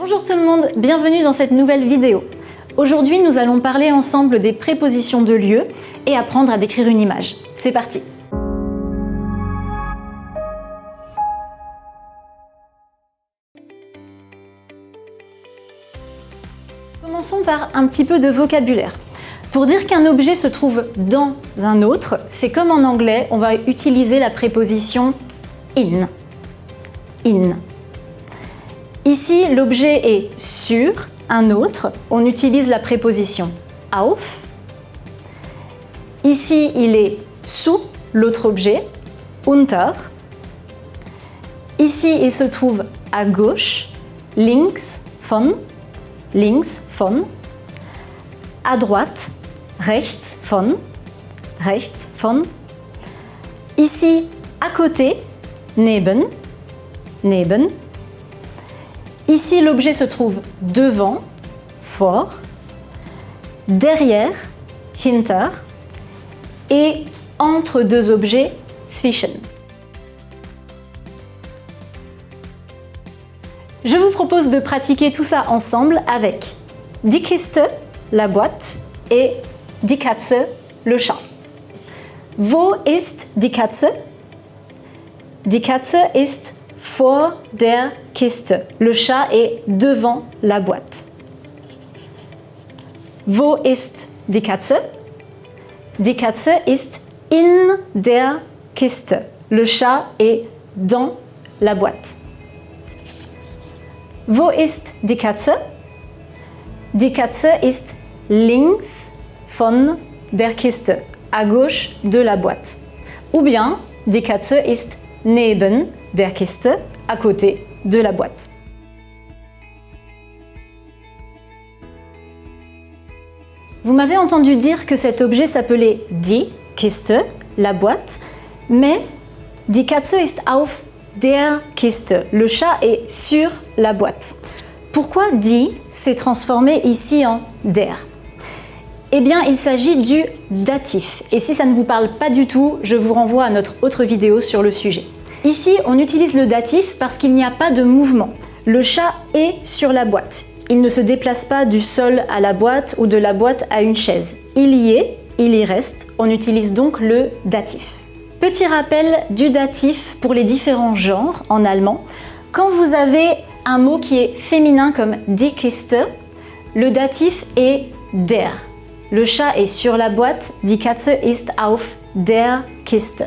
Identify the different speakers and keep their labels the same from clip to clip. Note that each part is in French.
Speaker 1: Bonjour tout le monde, bienvenue dans cette nouvelle vidéo. Aujourd'hui, nous allons parler ensemble des prépositions de lieu et apprendre à décrire une image. C'est parti! Commençons par un petit peu de vocabulaire. Pour dire qu'un objet se trouve dans un autre, c'est comme en anglais, on va utiliser la préposition in. In. Ici, l'objet est sur un autre, on utilise la préposition auf. Ici, il est sous l'autre objet, unter. Ici, il se trouve à gauche, links von. Links von. À droite, rechts von. Rechts von. Ici, à côté, neben. Neben. Ici, l'objet se trouve devant, vor. Derrière, hinter. Et entre deux objets, zwischen. Je vous propose de pratiquer tout ça ensemble avec die Kiste, la boîte, et die Katze, le chat. Wo ist die Katze? Die Katze ist vor der Kiste. Le chat est devant la boîte. Wo ist die Katze? Die Katze ist in der Kiste. Le chat est dans la boîte. Wo ist die Katze? Die Katze ist links von der Kiste, à gauche de la boîte. Ou bien, die Katze ist neben der Kiste, à côté de la boîte. Vous m'avez entendu dire que cet objet s'appelait die Kiste, la boîte, mais die Katze ist auf der Kiste. Le chat est sur la boîte. Pourquoi die s'est transformé ici en der? Eh bien, il s'agit du datif. Et si ça ne vous parle pas du tout, je vous renvoie à notre autre vidéo sur le sujet. Ici, on utilise le datif parce qu'il n'y a pas de mouvement. Le chat est sur la boîte. Il ne se déplace pas du sol à la boîte ou de la boîte à une chaise. Il y est, il y reste. On utilise donc le datif. Petit rappel du datif pour les différents genres en allemand. Quand vous avez un mot qui est féminin comme die Kiste, le datif est der. Le chat est sur la boîte, die Katze ist auf der Kiste.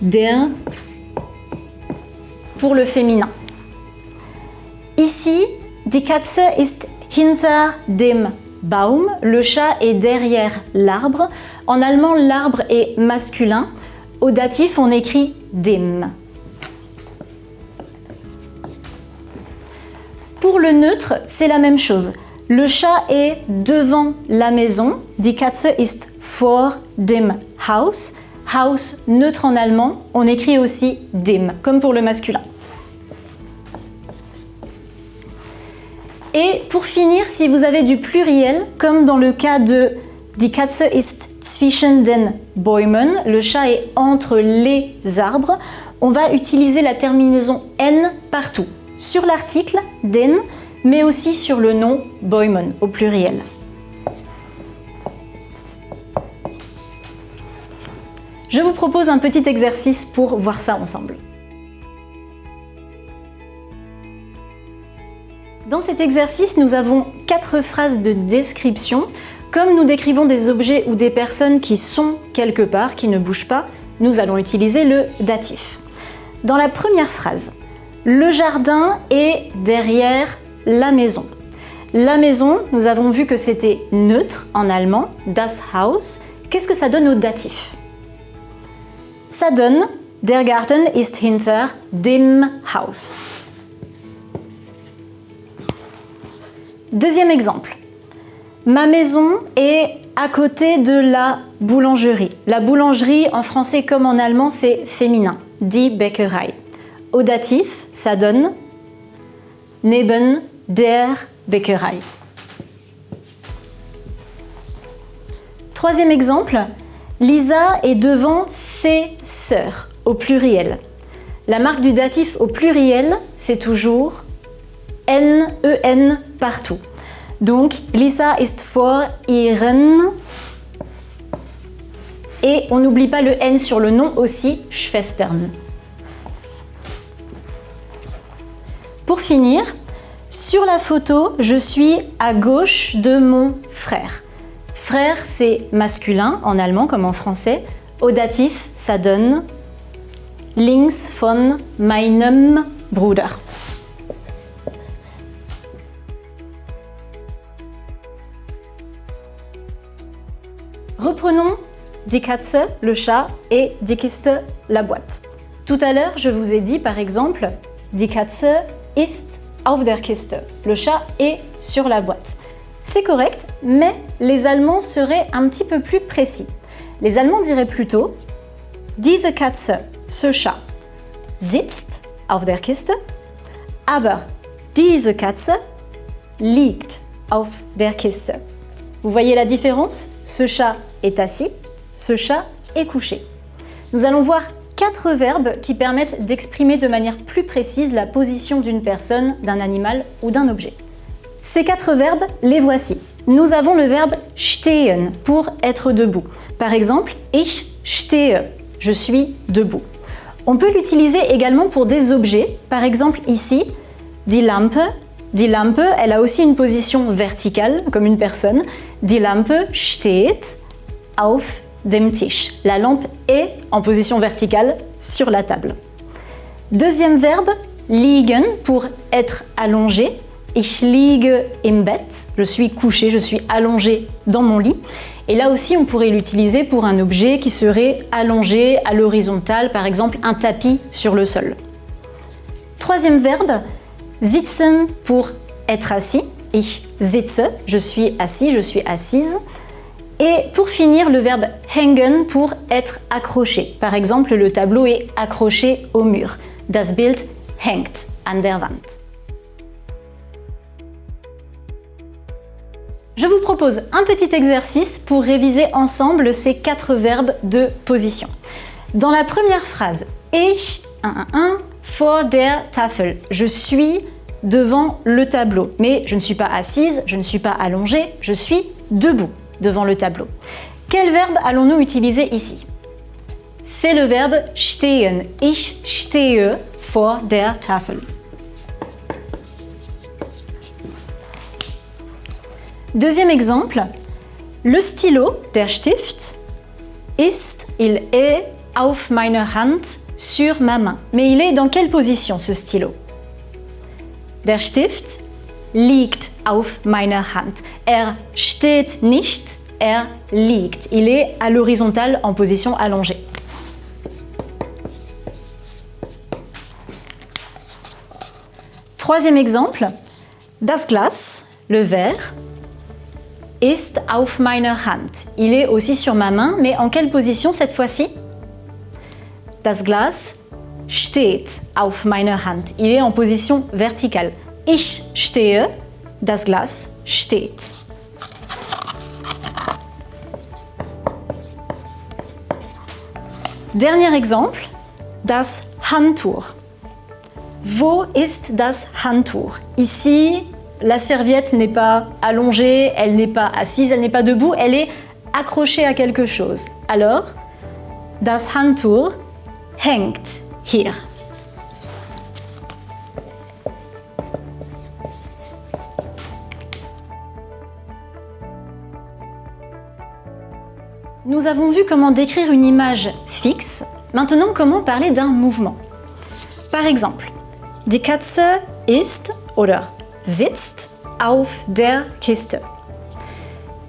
Speaker 1: Der pour le féminin. Ici, die Katze ist hinter dem Baum. Le chat est derrière l'arbre. En allemand, l'arbre est masculin. Au datif, on écrit dem. Pour le neutre, c'est la même chose. Le chat est devant la maison. Die Katze ist vor dem Haus. Haus, neutre en allemand, on écrit aussi dem, comme pour le masculin. Et pour finir, si vous avez du pluriel, comme dans le cas de die Katze ist zwischen den Bäumen, le chat est entre les arbres, on va utiliser la terminaison n partout. Sur l'article, den, mais aussi sur le nom Bäumen, au pluriel. Je vous propose un petit exercice pour voir ça ensemble. Dans cet exercice, nous avons 4 phrases de description. Comme nous décrivons des objets ou des personnes qui sont quelque part, qui ne bougent pas, nous allons utiliser le datif. Dans la première phrase, le jardin est derrière la maison. La maison, nous avons vu que c'était neutre en allemand, das Haus. Qu'est-ce que ça donne au datif? Ça donne der Garten ist hinter dem Haus. Deuxième exemple. Ma maison est à côté de la boulangerie. La boulangerie, en français comme en allemand, c'est féminin. Die Bäckerei. Au datif, ça donne neben der Bäckerei. Troisième exemple. Lisa est devant ses sœurs, au pluriel. La marque du datif au pluriel, c'est toujours N, EN partout. Donc, Lisa ist vor ihren. Et on n'oublie pas le N sur le nom aussi, Schwestern. Pour finir, sur la photo, je suis à gauche de mon frère. Frère, c'est masculin en allemand comme en français. Au datif, ça donne links von meinem Bruder. Reprenons die Katze, le chat, et die Kiste, la boîte. Tout à l'heure, je vous ai dit par exemple, die Katze ist auf der Kiste. Le chat est sur la boîte. C'est correct, mais les Allemands seraient un petit peu plus précis. Les Allemands diraient plutôt diese Katze, ce chat, sitzt auf der Kiste, aber diese Katze liegt auf der Kiste. Vous voyez la différence? Ce chat est assis, ce chat est couché. Nous allons voir 4 verbes qui permettent d'exprimer de manière plus précise la position d'une personne, d'un animal ou d'un objet. Ces 4 verbes, les voici. Nous avons le verbe stehen pour être debout. Par exemple, ich stehe, je suis debout. On peut l'utiliser également pour des objets. Par exemple ici, die Lampe. Die Lampe, elle a aussi une position verticale, comme une personne. Die Lampe steht auf dem Tisch. La lampe est en position verticale sur la table. Deuxième verbe, liegen, pour être allongé. Ich liege im Bett. Je suis couché, je suis allongé dans mon lit. Et là aussi, on pourrait l'utiliser pour un objet qui serait allongé à l'horizontale, par exemple un tapis sur le sol. Troisième verbe, sitzen pour être assis. Ich sitze, je suis assis, je suis assise. Et pour finir, le verbe hängen pour être accroché. Par exemple, le tableau est accroché au mur. Das Bild hängt an der Wand. Je vous propose un petit exercice pour réviser ensemble ces 4 verbes de position. Dans la première phrase, ich vor der Tafel. Je suis devant le tableau. Mais je ne suis pas assise, je ne suis pas allongée, je suis debout devant le tableau. Quel verbe allons-nous utiliser ici? C'est le verbe stehen. Ich stehe vor der Tafel. Deuxième exemple, le stylo, der Stift, il est auf meiner Hand, sur ma main. Mais il est dans quelle position ce stylo? Der Stift liegt auf meiner Hand. Er steht nicht, er liegt. Il est à l'horizontale en position allongée. Troisième exemple, das Glas, le verre, ist auf meiner Hand. Il est aussi sur ma main, mais en quelle position cette fois-ci? Das Glas steht auf meiner Hand. Il est en position verticale. Ich stehe, das Glas steht. Dernier exemple, das Handtuch. Wo ist das Handtuch? Ici, la serviette n'est pas allongée, elle n'est pas assise, elle n'est pas debout, elle est accrochée à quelque chose. Alors, das Handtuch hängt hier. Nous avons vu comment décrire une image fixe. Maintenant, comment parler d'un mouvement? Par exemple, die Katze ist oder sitzt auf der Kiste.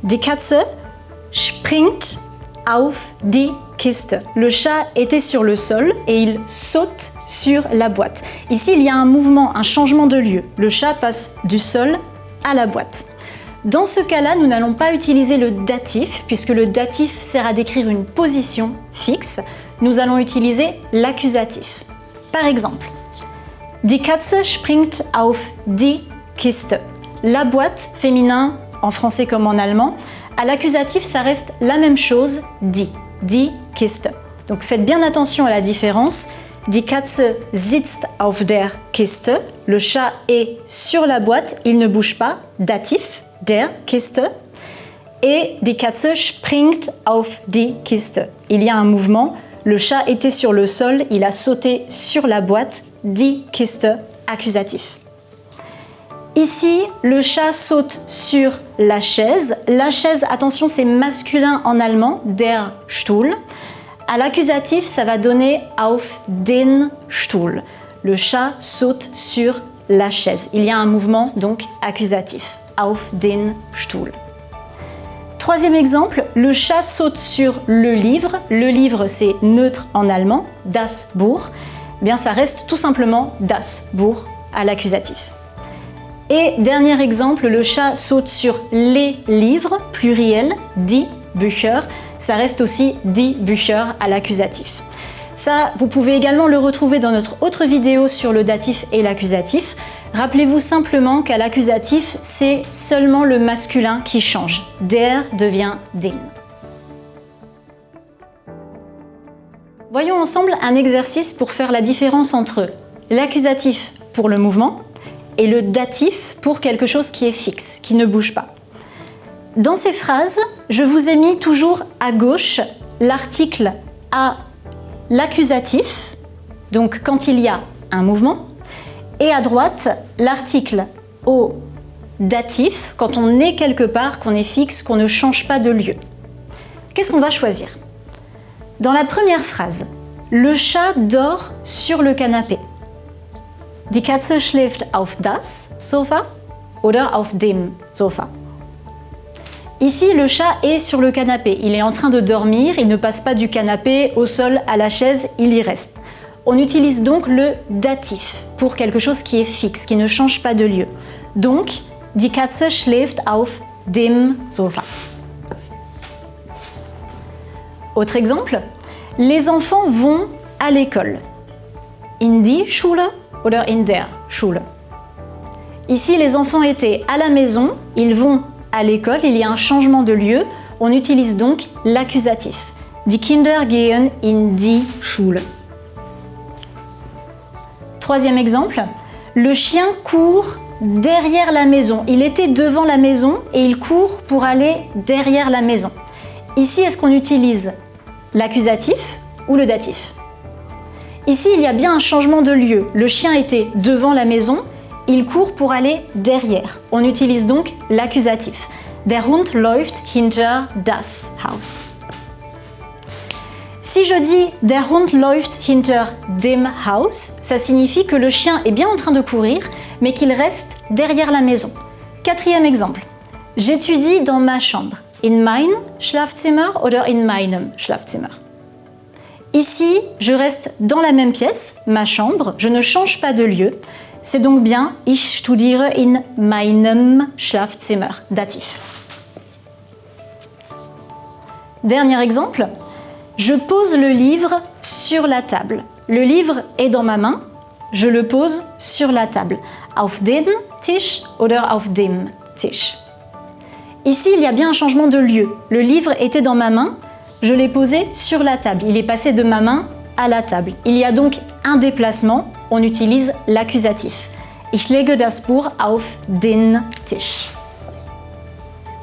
Speaker 1: Die Katze springt auf die Kiste. Le chat était sur le sol et il saute sur la boîte. Ici, il y a un mouvement, un changement de lieu. Le chat passe du sol à la boîte. Dans ce cas-là, nous n'allons pas utiliser le datif, puisque le datif sert à décrire une position fixe. Nous allons utiliser l'accusatif. Par exemple, die Katze springt auf die Kiste. La boîte, féminin, en français comme en allemand, à l'accusatif, ça reste la même chose, die Kiste. Donc faites bien attention à la différence. Die Katze sitzt auf der Kiste. le chat est sur la boîte, il ne bouge pas, datif, der Kiste, et die Katze springt auf die Kiste. Il y a un mouvement, le chat était sur le sol, il a sauté sur la boîte, die Kiste, accusatif. Ici, le chat saute sur la chaise. La chaise, attention, c'est masculin en allemand, der Stuhl. À l'accusatif, ça va donner auf den Stuhl. Le chat saute sur la chaise. Il y a un mouvement, donc accusatif, auf den Stuhl. Troisième exemple, le chat saute sur le livre. Le livre, c'est neutre en allemand, das Buch. Eh bien, ça reste tout simplement das Buch à l'accusatif. Et dernier exemple, le chat saute sur les livres, pluriel, die Bücher. Ça reste aussi die Bücher à l'accusatif. Ça, vous pouvez également le retrouver dans notre autre vidéo sur le datif et l'accusatif. Rappelez-vous simplement qu'à l'accusatif, c'est seulement le masculin qui change. Der devient den. Voyons ensemble un exercice pour faire la différence entre l'accusatif pour le mouvement et le datif pour quelque chose qui est fixe, qui ne bouge pas. Dans ces phrases, je vous ai mis toujours à gauche l'article à l'accusatif, donc quand il y a un mouvement, et à droite l'article au datif, quand on est quelque part, qu'on est fixe, qu'on ne change pas de lieu. Qu'est-ce qu'on va choisir? Dans la première phrase, le chat dort sur le canapé. Die Katze schläft auf das Sofa oder auf dem Sofa. Ici, le chat est sur le canapé. Il est en train de dormir, il ne passe pas du canapé au sol à la chaise, il y reste. On utilise donc le datif pour quelque chose qui est fixe, qui ne change pas de lieu. Donc, die Katze schläft auf dem Sofa. Autre exemple, les enfants vont à l'école. In die Schule oder in der Schule. Ici, les enfants étaient à la maison, ils vont à l'école, il y a un changement de lieu, on utilise donc l'accusatif. Die Kinder gehen in die Schule. Troisième exemple, le chien court derrière la maison. Il était devant la maison et il court pour aller derrière la maison. Ici, est-ce qu'on utilise l'accusatif ou le datif? Ici, il y a bien un changement de lieu. Le chien était devant la maison, il court pour aller derrière. On utilise donc l'accusatif. Der Hund läuft hinter das Haus. Si je dis Der Hund läuft hinter dem Haus, ça signifie que le chien est bien en train de courir, mais qu'il reste derrière la maison. Quatrième exemple. J'étudie dans ma chambre. In mein Schlafzimmer oder in meinem Schlafzimmer. Ici, je reste dans la même pièce, ma chambre, je ne change pas de lieu. C'est donc bien Ich studiere in meinem Schlafzimmer, datif. Dernier exemple, je pose le livre sur la table. Le livre est dans ma main, je le pose sur la table. Auf den Tisch oder auf dem Tisch. Ici, il y a bien un changement de lieu. Le livre était dans ma main, je l'ai posé sur la table. Il est passé de ma main à la table. Il y a donc un déplacement, on utilise l'accusatif. Ich lege das Buch auf den Tisch.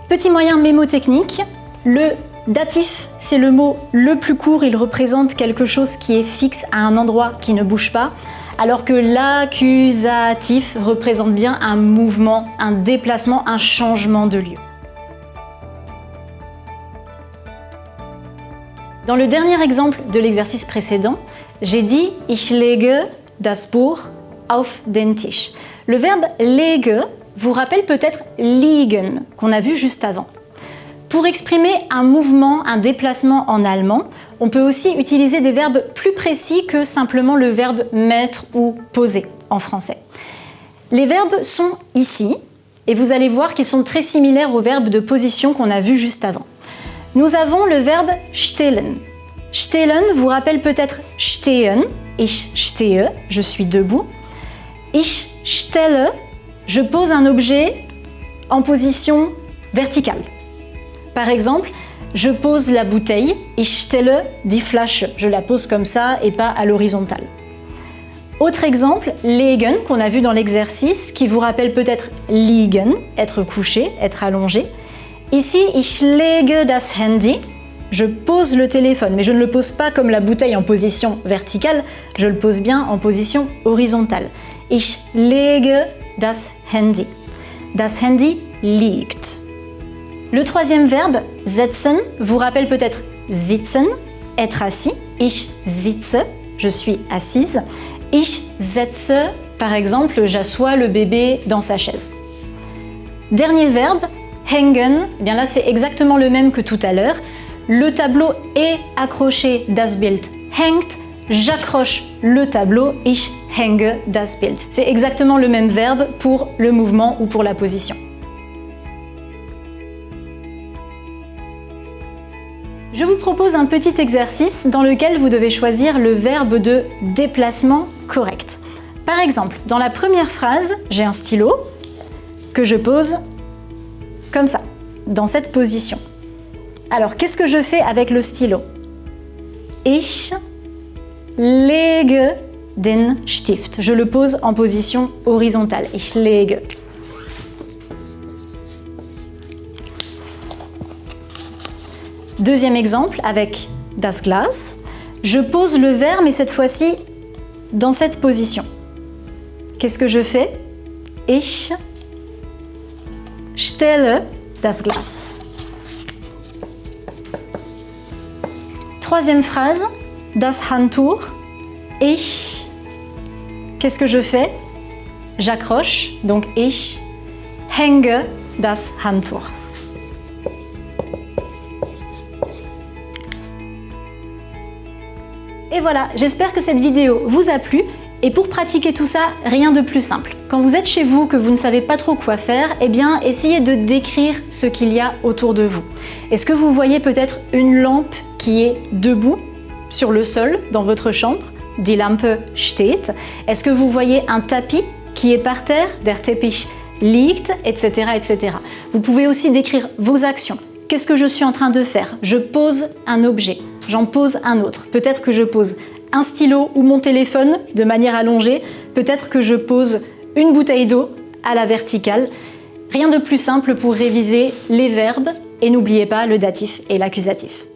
Speaker 1: Petit moyen mémotechnique, le datif, c'est le mot le plus court, il représente quelque chose qui est fixe à un endroit qui ne bouge pas, alors que l'accusatif représente bien un mouvement, un déplacement, un changement de lieu. Dans le dernier exemple de l'exercice précédent, j'ai dit Ich lege das Buch auf den Tisch. Le verbe lege vous rappelle peut-être liegen, qu'on a vu juste avant. Pour exprimer un mouvement, un déplacement en allemand, on peut aussi utiliser des verbes plus précis que simplement le verbe mettre ou poser en français. Les verbes sont ici, et vous allez voir qu'ils sont très similaires au verbe de position qu'on a vu juste avant. Nous avons le verbe stellen. Stellen vous rappelle peut-être stehen, ich stehe, je suis debout. Ich stelle, je pose un objet en position verticale. Par exemple, je pose la bouteille, ich stelle die Flasche, je la pose comme ça et pas à l'horizontale. Autre exemple, legen, qu'on a vu dans l'exercice, qui vous rappelle peut-être liegen, être couché, être allongé. Ici, ich lege das Handy, je pose le téléphone, mais je ne le pose pas comme la bouteille en position verticale, je le pose bien en position horizontale. Ich lege das Handy. Das Handy liegt. Le troisième verbe, setzen, vous rappelle peut-être sitzen, être assis. Ich sitze, je suis assise. Ich setze, par exemple, j'assois le bébé dans sa chaise. Dernier verbe, hängen, eh bien là c'est exactement le même que tout à l'heure. Le tableau est accroché, das Bild hängt. J'accroche le tableau, ich hänge das Bild. C'est exactement le même verbe pour le mouvement ou pour la position. Je vous propose un petit exercice dans lequel vous devez choisir le verbe de déplacement correct. Par exemple, dans la première phrase, j'ai un stylo que je pose comme ça, dans cette position. Alors, qu'est-ce que je fais avec le stylo? Ich lege den Stift. Je le pose en position horizontale. Ich lege. Deuxième exemple avec das Glas. Je pose le verre, mais cette fois-ci dans cette position. Qu'est-ce que je fais? Ich stelle das Glas. Troisième phrase, das Handtuch. Ich. Qu'est-ce que je fais? J'accroche, donc ich hänge das Handtuch. Et voilà, j'espère que cette vidéo vous a plu. Et pour pratiquer tout ça, rien de plus simple. Quand vous êtes chez vous, que vous ne savez pas trop quoi faire, eh bien, essayez de décrire ce qu'il y a autour de vous. Est-ce que vous voyez peut-être une lampe qui est debout sur le sol dans votre chambre? Die Lampe steht. Est-ce que vous voyez un tapis qui est par terre? Der Teppich liegt, etc., etc. Vous pouvez aussi décrire vos actions. Qu'est-ce que je suis en train de faire? Je pose un objet, j'en pose un autre. Peut-être que je pose un stylo ou mon téléphone de manière allongée. Peut-être que je pose une bouteille d'eau à la verticale. Rien de plus simple pour réviser les verbes. Et n'oubliez pas le datif et l'accusatif.